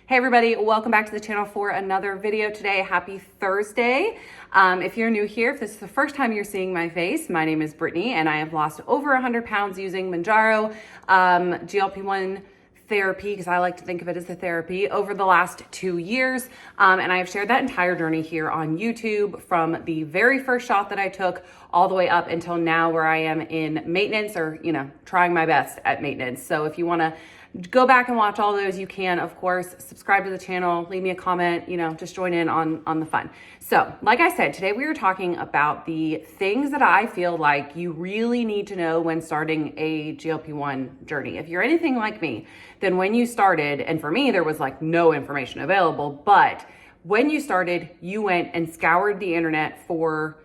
Hey everybody, welcome back to the channel for another video today. Happy Thursday. If you're new here, if this is the first time you're seeing my face, my name is Brittany and I have lost over 100 pounds using Mounjaro, GLP1 therapy, because I like to think of it as a therapy, over the last 2 years. And I have shared that entire journey here on YouTube from the very first shot that I took all the way up until now where I am in maintenance, or, trying my best at maintenance. So if you want to go back and watch all those, you can, of course. Subscribe to the channel, leave me a comment, just join in on the fun. So like I said, today we are talking about the things that I feel like you really need to know when starting a GLP-1 journey. If you're anything like me, then when you started, and for me, there was like no information available, but when you started, you went and scoured the internet for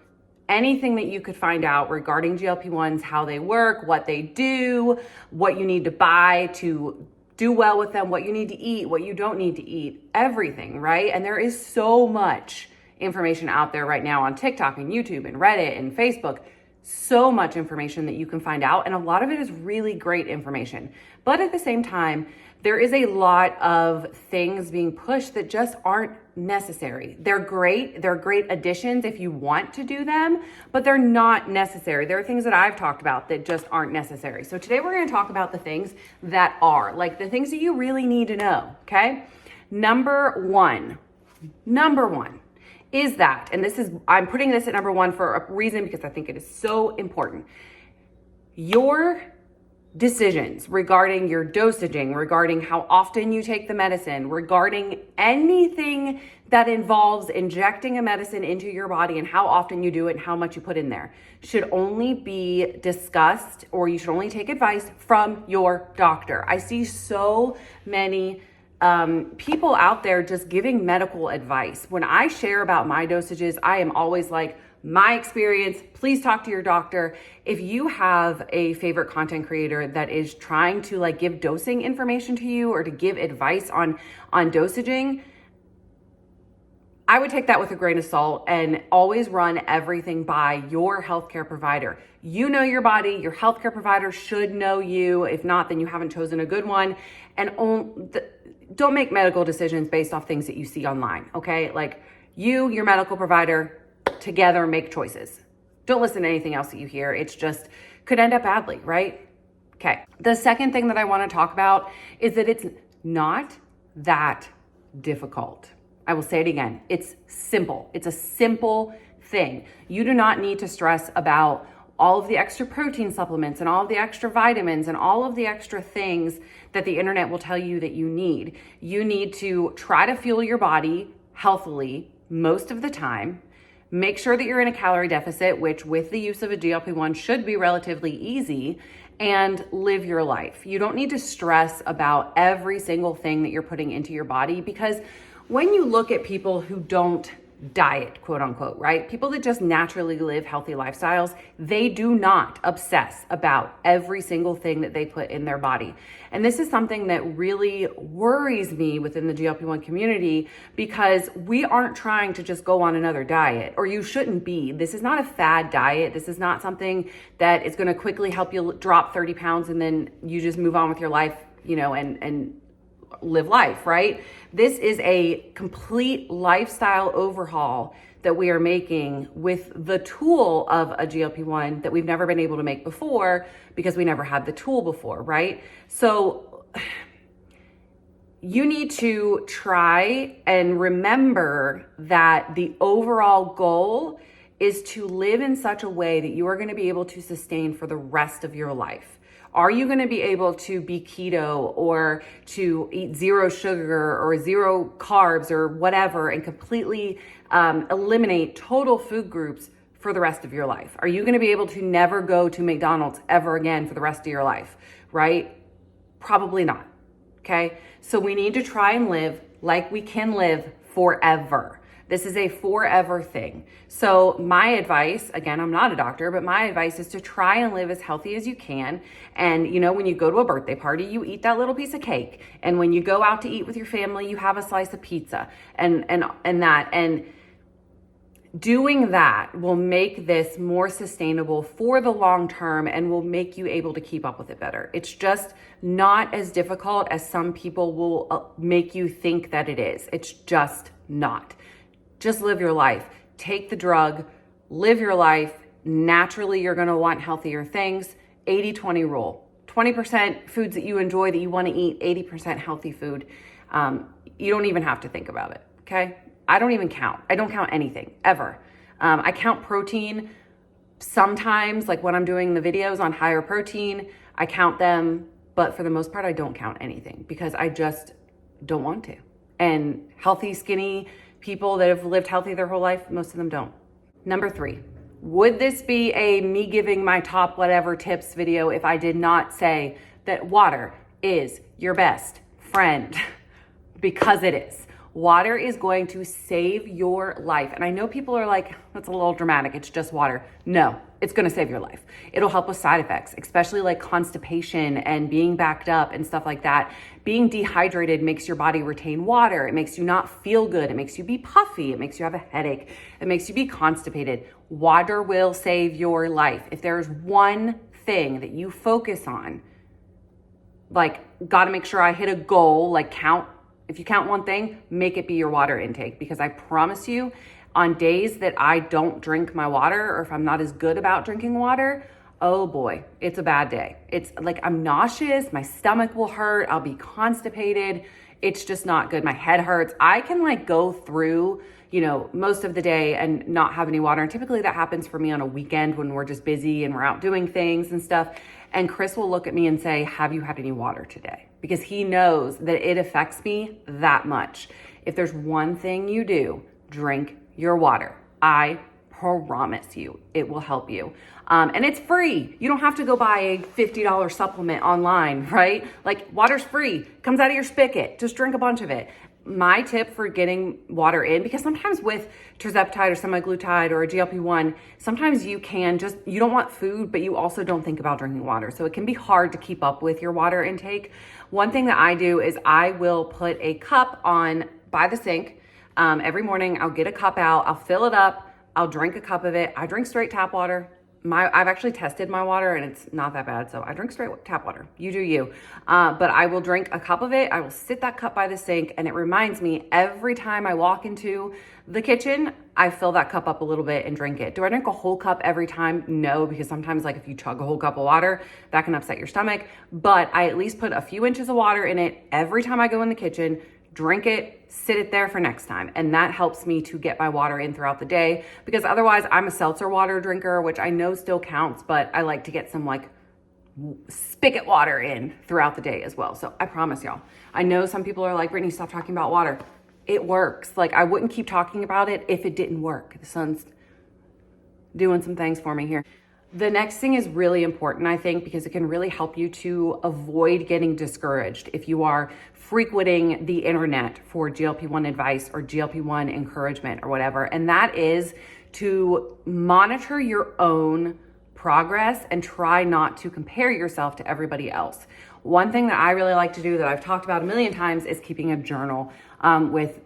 anything that you could find out regarding GLP-1s, how they work, what they do, what you need to buy to do well with them, what you need to eat, what you don't need to eat, everything, right? And there is so much information out there right now on TikTok and YouTube and Reddit and Facebook, so much information that you can find out. And a lot of it is really great information. But at the same time, there is a lot of things being pushed that just aren't necessary. They're great additions if you want to do them, but they're not necessary. There are things that I've talked about that just aren't necessary. So today we're going to talk about the things that are, like the things that you really need to know, okay? Number one is that, and I'm putting this at number one for a reason, because I think it is so important. Your decisions regarding your dosaging, regarding how often you take the medicine, regarding anything that involves injecting a medicine into your body and how often you do it and how much you put in there, should only be discussed, or you should only take advice from your doctor. I see so many people out there just giving medical advice. When I share about my dosages, I am always like, my experience, please talk to your doctor. If you have a favorite content creator that is trying to give dosing information to you or to give advice on dosaging, I would take that with a grain of salt and always run everything by your healthcare provider. You know your body, your healthcare provider should know you. If not, then you haven't chosen a good one. And don't make medical decisions based off things that you see online, okay? Your medical provider, together make choices. Don't listen to anything else that you hear. It's just could end up badly, right? Okay. The second thing that I want to talk about is that it's not that difficult. I will say it again. It's simple. It's a simple thing. You do not need to stress about all of the extra protein supplements and all of the extra vitamins and all of the extra things that the internet will tell you that you need. You need to try to fuel your body healthily most of the time. Make sure that you're in a calorie deficit, which with the use of a GLP-1 should be relatively easy, and live your life. You don't need to stress about every single thing that you're putting into your body, because when you look at people who don't diet, quote unquote, right? People that just naturally live healthy lifestyles, they do not obsess about every single thing that they put in their body. And this is something that really worries me within the GLP-1 community, because we aren't trying to just go on another diet, or you shouldn't be. This is not a fad diet. This is not something that is going to quickly help you drop 30 pounds and then you just move on with your life, and live life, right? This is a complete lifestyle overhaul that we are making with the tool of a GLP-1 that we've never been able to make before, because we never had the tool before, right? So you need to try and remember that the overall goal is to live in such a way that you are going to be able to sustain for the rest of your life. Are you going to be able to be keto or to eat zero sugar or zero carbs or whatever and completely eliminate total food groups for the rest of your life? Are you going to be able to never go to McDonald's ever again for the rest of your life, right? Probably not, okay? So we need to try and live like we can live forever. This is a forever thing. So my advice, again, I'm not a doctor, but my advice is to try and live as healthy as you can. And when you go to a birthday party, you eat that little piece of cake. And when you go out to eat with your family, you have a slice of pizza and Doing that will make this more sustainable for the long term and will make you able to keep up with it better. It's just not as difficult as some people will make you think that it is. It's just not. Just live your life. Take the drug, live your life. Naturally, you're going to want healthier things. 80-20 rule. 20% foods that you enjoy, that you want to eat, 80% healthy food. You don't even have to think about it, okay? I don't even count. I don't count anything, ever. I count protein sometimes, like when I'm doing the videos on higher protein, I count them, but for the most part, I don't count anything because I just don't want to. And healthy, skinny people that have lived healthy their whole life, most of them don't. Number 3, would this be a me giving my top whatever tips video if I did not say that water is your best friend? Because it is. Water is going to save your life. And I know people are like, that's a little dramatic. It's just water. No, it's going to save your life. It'll help with side effects, especially like constipation and being backed up and stuff like that. Being dehydrated makes your body retain water. It makes you not feel good. It makes you be puffy. It makes you have a headache. It makes you be constipated. Water will save your life. If there's one thing that you focus on, like, got to make sure I hit a goal, like count. If you count one thing, make it be your water intake, because I promise you, on days that I don't drink my water, or if I'm not as good about drinking water, oh boy, it's a bad day. It's like I'm nauseous, my stomach will hurt, I'll be constipated. It's just not good. My head hurts. I can like go through, most of the day and not have any water. And typically that happens for me on a weekend when we're just busy and we're out doing things and stuff. And Chris will look at me and say, have you had any water today? Because he knows that it affects me that much. If there's one thing you do, drink your water. I promise you, it will help you. And it's free. You don't have to go buy a $50 supplement online, right? Like, water's free, comes out of your spigot. Just drink a bunch of it. My tip for getting water in, because sometimes with tirzepatide or semaglutide or a GLP1, sometimes you don't want food, but you also don't think about drinking water. So it can be hard to keep up with your water intake. One thing that I do is I will put a cup on by the sink. Every morning I'll get a cup out, I'll fill it up, I'll drink a cup of it. I drink straight tap water. I've actually tested my water and it's not that bad. So I drink straight tap water. You do you. But I will drink a cup of it. I will sit that cup by the sink, and it reminds me every time I walk into the kitchen, I fill that cup up a little bit and drink it. Do I drink a whole cup every time? No, because sometimes like if you chug a whole cup of water, that can upset your stomach. But I at least put a few inches of water in it every time I go in the kitchen, drink it, sit it there for next time. And that helps me to get my water in throughout the day, because otherwise I'm a seltzer water drinker, which I know still counts, but I like to get some like spigot water in throughout the day as well. So I promise y'all, I know some people are like, Brittany, stop talking about water. It works. Like, I wouldn't keep talking about it if it didn't work. The sun's doing some things for me here. The next thing is really important, I think, because it can really help you to avoid getting discouraged if you are frequenting the internet for GLP-1 advice or GLP-1 encouragement or whatever. And that is to monitor your own progress and try not to compare yourself to everybody else. One thing that I really like to do that I've talked about a million times is keeping a journal with,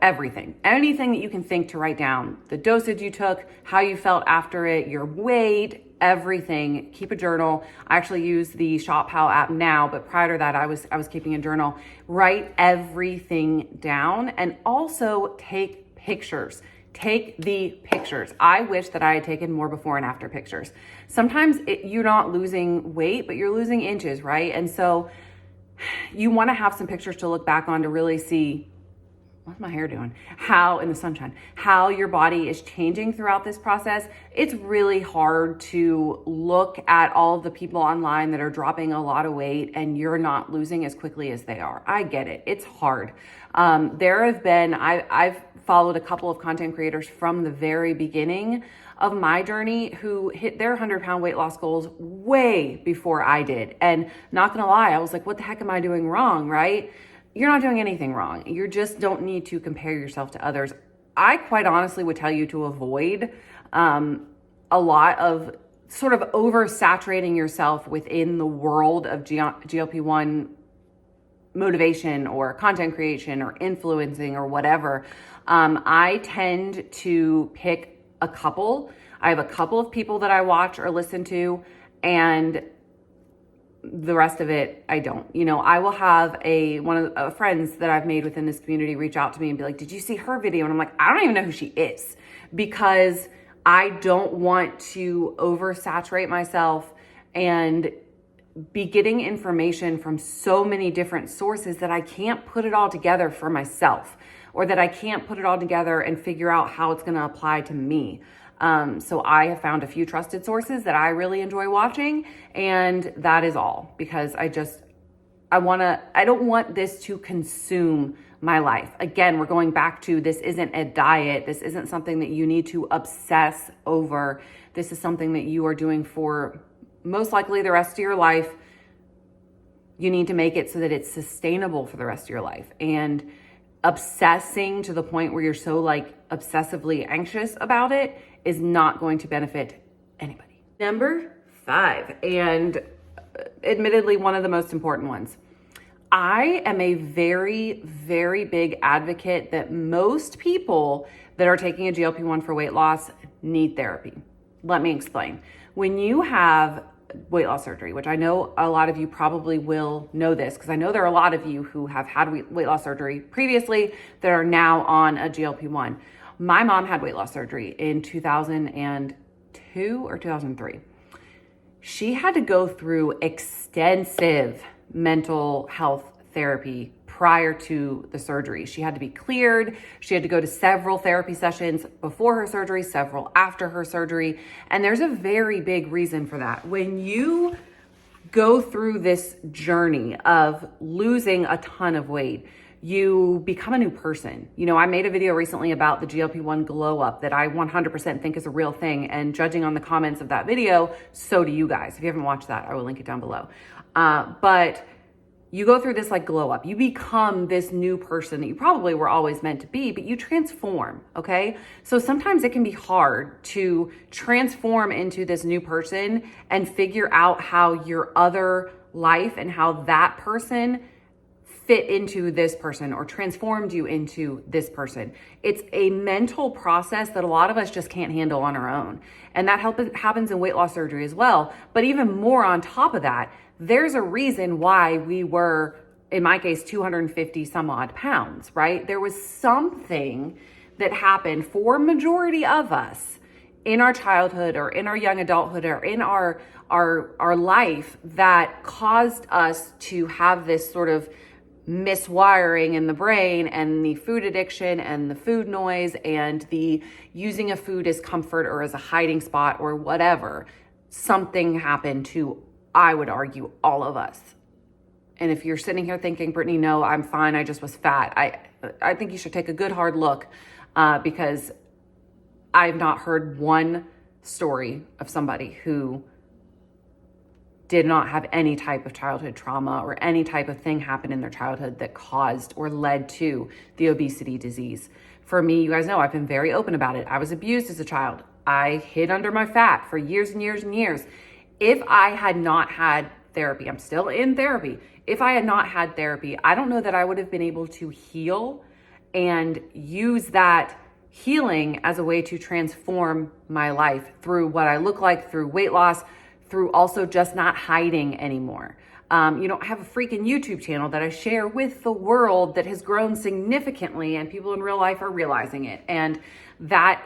everything, anything that you can think to write down, the dosage you took, how you felt after it, your weight, everything. Keep a journal. I actually use the ShopPal app now, but prior to that, I was keeping a journal. Write everything down, and also take pictures. Take the pictures. I wish that I had taken more before and after pictures. Sometimes you're not losing weight, but you're losing inches, right? And so you want to have some pictures to look back on to really see, what's my hair doing? How, in the sunshine, how your body is changing throughout this process. It's really hard to look at all of the people online that are dropping a lot of weight and you're not losing as quickly as they are. I get it. It's hard. I've followed a couple of content creators from the very beginning of my journey who hit their 100-pound weight loss goals way before I did. And not gonna lie, I was like, what the heck am I doing wrong, right? You're not doing anything wrong. You just don't need to compare yourself to others. I quite honestly would tell you to avoid a lot of sort of oversaturating yourself within the world of GLP-1 motivation or content creation or influencing or whatever, I tend to pick a couple. I have a couple of people that I watch or listen to, and the rest of it, I don't. I will have one of the friends that I've made within this community reach out to me and be like, did you see her video? And I'm like, I don't even know who she is, because I don't want to oversaturate myself and be getting information from so many different sources that I can't put it all together for myself, or that I can't put it all together and figure out how it's going to apply to me. So I have found a few trusted sources that I really enjoy watching, and that is all, because I don't want this to consume my life. Again, we're going back to, this isn't a diet. This isn't something that you need to obsess over. This is something that you are doing for most likely the rest of your life. You need to make it so that it's sustainable for the rest of your life. And obsessing to the point where you're so obsessively anxious about it is not going to benefit anybody. Number 5, and admittedly one of the most important ones. I am a very, very big advocate that most people that are taking a GLP-1 for weight loss need therapy. Let me explain. When you have weight loss surgery, which I know a lot of you probably will know this, because I know there are a lot of you who have had weight loss surgery previously that are now on a GLP-1. My mom had weight loss surgery in 2002 or 2003. She had to go through extensive mental health therapy prior to the surgery. She had to be cleared. She had to go to several therapy sessions before her surgery, several after her surgery. And there's a very big reason for that. When you go through this journey of losing a ton of weight, you become a new person. I made a video recently about the GLP-1 glow up that I 100% think is a real thing. And judging on the comments of that video, so do you guys. If you haven't watched that, I will link it down below. But you go through this glow up. You become this new person that you probably were always meant to be, but you transform, okay? So sometimes it can be hard to transform into this new person and figure out how your other life and how that person fit into this person or transformed you into this person. It's a mental process that a lot of us just can't handle on our own. And that happens in weight loss surgery as well. But even more on top of that, there's a reason why we were, in my case, 250 some odd pounds, right? There was something that happened for majority of us in our childhood or in our young adulthood or in our life that caused us to have this sort of miswiring in the brain, and the food addiction and the food noise and the using a food as comfort or as a hiding spot or whatever. Something happened to, I would argue, all of us. And if you're sitting here thinking, Brittany, no, I'm fine, I just was fat, I think you should take a good hard look, because I've not heard one story of somebody who did not have any type of childhood trauma or any type of thing happen in their childhood that caused or led to the obesity disease. For me, you guys know I've been very open about it. I was abused as a child. I hid under my fat for years and years and years. If I had not had therapy, I'm still in therapy. If I had not had therapy, I don't know that I would have been able to heal and use that healing as a way to transform my life through what I look like, through weight loss, through also just not hiding anymore. I have a freaking YouTube channel that I share with the world that has grown significantly, and people in real life are realizing it. And that,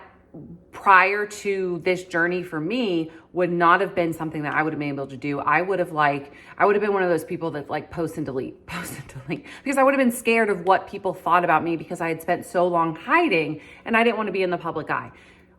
prior to this journey for me, would not have been something that I would have been able to do. I would have been one of those people that post and delete, because I would have been scared of what people thought about me because I had spent so long hiding and I didn't want to be in the public eye.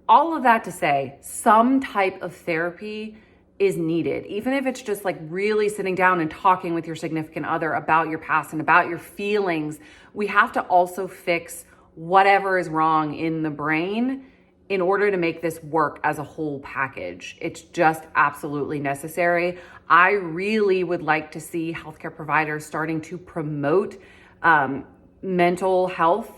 All of that to say, some type of therapy is needed, even if it's just really sitting down and talking with your significant other about your past and about your feelings. We have to also fix whatever is wrong in the brain in order to make this work as a whole package. It's just absolutely necessary. I really would like to see healthcare providers starting to promote mental health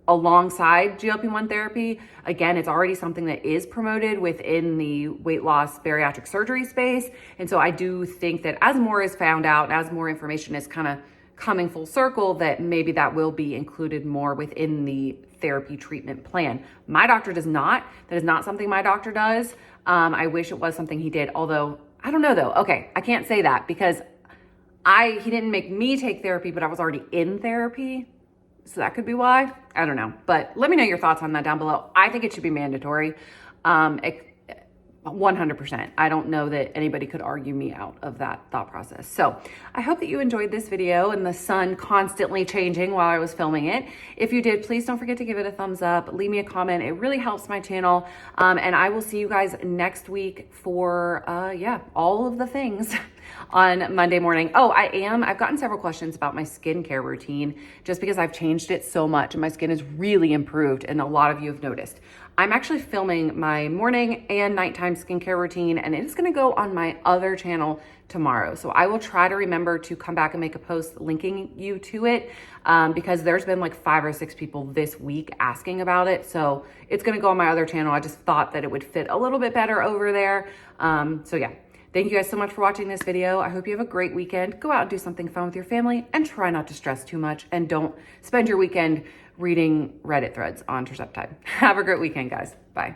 alongside GLP-1 therapy. Again, it's already something that is promoted within the weight loss bariatric surgery space. And so I do think that as more is found out, as more information is kind of coming full circle that maybe that will be included more within the therapy treatment plan. My doctor does not. That is not something my doctor does. I wish it was something he did, although I don't know though. Okay, I can't say that because he didn't make me take therapy, but I was already in therapy. So that could be why. I don't know. But let me know your thoughts on that down below. I think it should be mandatory. 100%. I don't know that anybody could argue me out of that thought process. So I hope that you enjoyed this video and the sun constantly changing while I was filming it. If you did, please don't forget to give it a thumbs up. Leave me a comment. It really helps my channel. And I will see you guys next week for, all of the things on Monday morning. Oh, I've gotten several questions about my skincare routine just because I've changed it so much and my skin has really improved. And a lot of you have noticed. I'm actually filming my morning and nighttime skincare routine, and it is going to go on my other channel tomorrow. So I will try to remember to come back and make a post linking you to it because there's been like 5 or 6 people this week asking about it. So it's going to go on my other channel. I just thought that it would fit a little bit better over there. So yeah. Thank you guys so much for watching this video. I hope you have a great weekend. Go out and do something fun with your family and try not to stress too much, and don't spend your weekend reading Reddit threads on Terzeptide. Have a great weekend, guys. Bye.